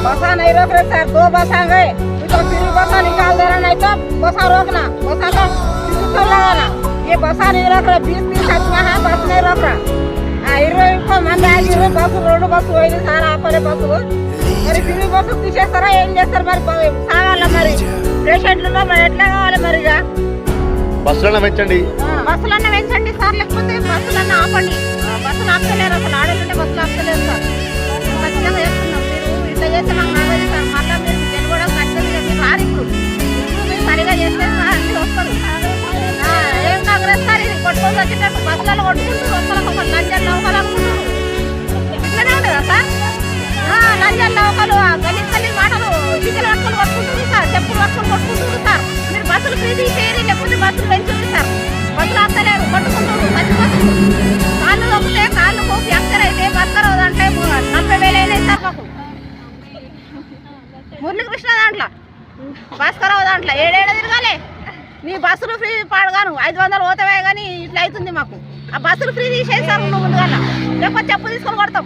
बसा नहीं रोक रहे सर, 2 बस आ गए तो फिर बसा निकाल दे रहा, नहीं तो बसा रोकना, बसा का तो लगाना। ये बसा नहीं रोक रहा, 20-30 आदमी है, बस नहीं रोक रहा। 20 को मंदी आगे बस रोड बस పోయింది సార్, ఆపలే బస్సు మరి ఫిరి బస్సు తీసేస్తారా ఏం చేస్తారు మరి? సాగాల మరి పేషెంట్లు మరి ఎట్లా కావాలి మరి? ఇక బస్సులన్నా పెంచండి సార్, లేకపోతే బస్సులన్నా ఆపండి. బస్సులు ఆపుతలేరు, అసలు ఆడేదంటే బస్సులు ఆపుతలేరు సార్. ఖచ్చితంగా చేస్తున్నాం. మీరు ఇట్లా చేస్తే మాకు నాగదు సార్. మళ్ళీ మీరు గెలవడం ఖచ్చితంగా మీరు రారు. ఇప్పుడు మీరు సరిగా చేస్తే అన్ని వస్తారు. ఏం కాదు సార్, ఇది కొట్టుకొని వచ్చేటప్పుడు బస్సులలో కొట్టుకుంటారు, వస్తారు ఒక లంజాలు నౌకలు అనుకుంటారు. ఇట్లనే ఉండదా సార్? లంజాలు నౌకలు గలీజ్ మాటలు చికెన్ పట్టుకొని కొట్టుకుంటుంది సార్, చెప్పులు పట్టుకొని కొట్టుకుంటుంది సార్. మీరు బస్సులు ఫ్రీ తీసేయరు, లేకపోతే బస్సులు పెంచుతుంది సార్. బస్సులు ఆపుతలేరు, కొట్టుకుంటారు. మంచి బస్సులు కాళ్ళు తొక్కితే కాళ్ళు పోకి అక్కర అయితే బస్కర్ అంటే 40,000 అయినాయి సార్ మాకు. మురళీకృష్ణ దాంట్లో భాస్కరరావు దాంట్లో 7 తిరగాలి. నీ బస్సులు ఫ్రీ పాడగాను 500 పోతావే కానీ ఇట్లా అవుతుంది మాకు. ఆ బస్సులు ఫ్రీ తీసేసారు నువ్వు ముందుగా, లేకపోతే చెప్పు తీసుకొని కొడతాం.